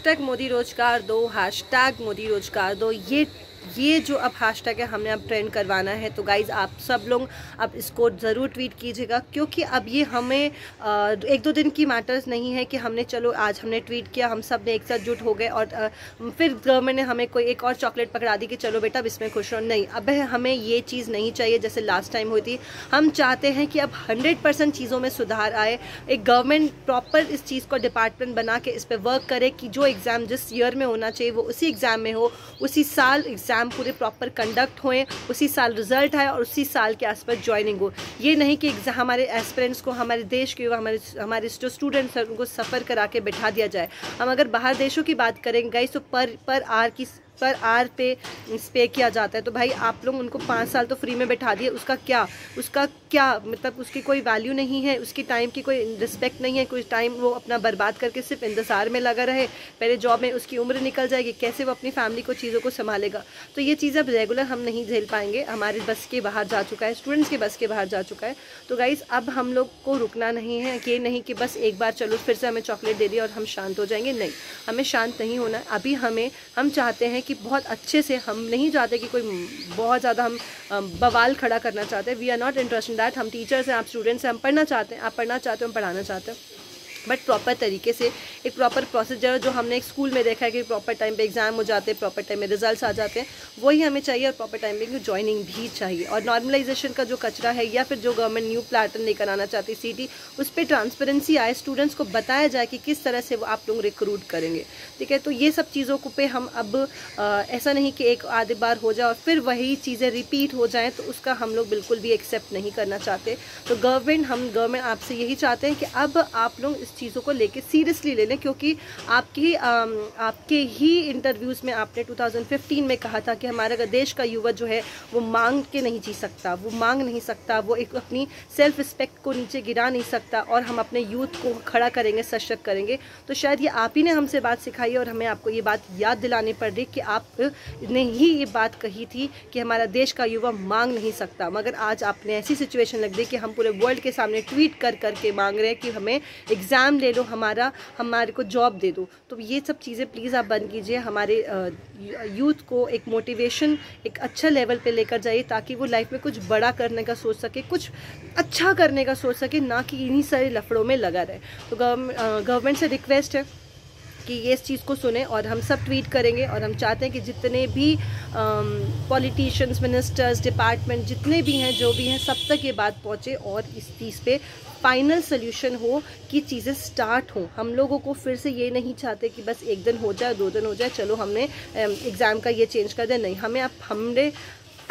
Hashtag Modi रोजगार दो, hashtag Modi रोजगार दो, ये जो अब हैशटैग है हमने अब ट्रेंड करवाना है। तो गाइज़ आप सब लोग अब इसको ज़रूर ट्वीट कीजिएगा, क्योंकि अब ये हमें एक दो दिन की मैटर्स नहीं है कि हमने चलो आज हमने ट्वीट किया, हम सब ने एक साथ जुट हो गए और फिर गवर्नमेंट ने हमें कोई एक और चॉकलेट पकड़ा दी कि चलो बेटा अब इसमें खुश रहो। नहीं, अब हमें ये चीज़ नहीं चाहिए जैसे लास्ट टाइम हुई थी। हम चाहते हैं कि अब 100% चीज़ों में सुधार आए। एक गवर्नमेंट प्रॉपर इस चीज़ को डिपार्टमेंट बना के इस पर वर्क करे कि जो एग्ज़ाम जिस ईयर में होना चाहिए वो उसी एग्ज़ाम में हो, उसी साल एग्ज़ाम पूरे प्रॉपर कंडक्ट होएं, उसी साल रिजल्ट आए और उसी साल के आसपास ज्वाइनिंग हो। ये नहीं कि हमारे एस्पिरेंट्स को, हमारे देश के हमारे जो स्टूडेंट्स हैं उनको सफ़र करा के बिठा दिया जाए। हम अगर बाहर देशों की बात करेंगे गाइस तो पर आर पे पे किया जाता है। तो भाई आप लोग उनको 5 साल तो फ्री में बैठा दिए, उसका क्या मतलब उसकी कोई वैल्यू नहीं है, उसकी टाइम की कोई रिस्पेक्ट नहीं है। कुछ टाइम वो अपना बर्बाद करके सिर्फ इंतज़ार में लगा रहे, पहले जॉब में उसकी उम्र निकल जाएगी, कैसे वो अपनी फैमिली को चीज़ों को संभालेगा। तो ये चीज़ अब रेगुलर हम नहीं झेल पाएंगे, हमारे बस के बाहर जा चुका है, स्टूडेंट्स के बस के बाहर जा चुका है। तो गाइज़ अब हम लोग को रुकना नहीं है, ये नहीं कि बस एक बार चलो फिर से हमें चॉकलेट दे दी और हम शांत हो जाएंगे। नहीं, हमें शांत नहीं होना। अभी हम चाहते हैं कि बहुत अच्छे से, हम नहीं चाहते कि कोई बहुत ज़्यादा हम बवाल खड़ा करना चाहते हैं। We are not interested in that. हम टीचर्स हैं, आप स्टूडेंट्स हैं, हम पढ़ना चाहते हैं, आप पढ़ना चाहते हो, हम पढ़ाना चाहते हैं, बट प्रॉपर तरीके से एक प्रॉपर प्रोसीजर जो हमने एक स्कूल में देखा है कि प्रॉपर टाइम पे एग्जाम हो जाते हैं, प्रॉपर टाइम में रिजल्ट्स आ जाते हैं, वही हमें चाहिए। और प्रॉपर टाइम पे ज्वाइनिंग भी चाहिए। और नॉर्मलाइजेशन का जो कचरा है या फिर जो गवर्नमेंट न्यू पैटर्न लेकर आना चाहती है सीटी, उस पर ट्रांसपेरेंसी आए, स्टूडेंट्स को बताया जाए कि किस तरह से वो आप लोग रिक्रूट करेंगे। ठीक है, तो ये सब चीज़ों को पे हम अब ऐसा नहीं कि एक आधे बार हो जाए और फिर वही चीज़ें रिपीट हो जाएँ, तो उसका हम लोग बिल्कुल भी एक्सेप्ट नहीं करना चाहते। तो गवर्नमेंट आपसे यही चाहते हैं कि अब आप लोग इस चीज़ों को लेके सीरियसली ले लें, क्योंकि आपके ही इंटरव्यूज़ में आपने 2015 में कहा था कि हमारा देश का युवा जो है वो मांग के नहीं जी सकता, वो मांग नहीं सकता, वो एक अपनी सेल्फ रिस्पेक्ट को नीचे गिरा नहीं सकता, और हम अपने यूथ को खड़ा करेंगे, सशक्त करेंगे। तो शायद ये आप ही ने हमसे बात सिखाई और हमें आपको ये बात याद दिलानी पड़ रही कि आपने ही ये बात कही थी कि हमारा देश का युवा मांग नहीं सकता। मगर आज आपने ऐसी सिचुएशन लग रही कि हम पूरे वर्ल्ड के सामने ट्वीट कर करके मांग रहे हैं कि हमें एग्ज़ाम ले लो, हमारे को जॉब दे दो। तो ये सब चीज़ें प्लीज़ आप बंद कीजिए। हमारे यूथ को एक मोटिवेशन, एक अच्छा लेवल पे लेकर जाइए, ताकि वो लाइफ में कुछ बड़ा करने का सोच सके, कुछ अच्छा करने का सोच सके, ना कि इन्हीं सारे लफड़ों में लगा रहे। तो गवर्नमेंट से रिक्वेस्ट है कि ये इस चीज़ को सुने, और हम सब ट्वीट करेंगे। और हम चाहते हैं कि जितने भी पॉलिटिशियंस, मिनिस्टर्स, डिपार्टमेंट जितने भी हैं, जो भी हैं, सब तक ये बात पहुँचे और इस चीज़ पे फाइनल सोल्यूशन हो कि चीज़ें स्टार्ट हों। हम लोगों को फिर से ये नहीं चाहते कि बस एक दिन हो जाए, 2 दिन हो जाए, चलो हमने एग्ज़ाम का ये चेंज कर दिया। नहीं, हमने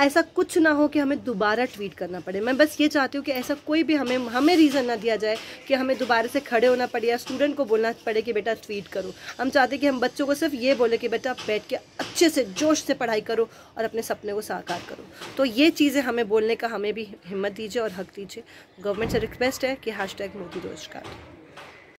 ऐसा कुछ ना हो कि हमें दोबारा ट्वीट करना पड़े। मैं बस ये चाहती हूँ कि ऐसा कोई भी हमें रीज़न ना दिया जाए कि हमें दोबारा से खड़े होना पड़े या स्टूडेंट को बोलना पड़े कि बेटा ट्वीट करो। हम चाहते हैं कि हम बच्चों को सिर्फ ये बोले कि बेटा बैठ के अच्छे से जोश से पढ़ाई करो और अपने सपने को साकार करो। तो ये चीज़ें हमें बोलने का हमें भी हिम्मत दीजिए और हक दीजिए। गवर्नमेंट से रिक्वेस्ट है कि हैशटैग मोदी रोजगार।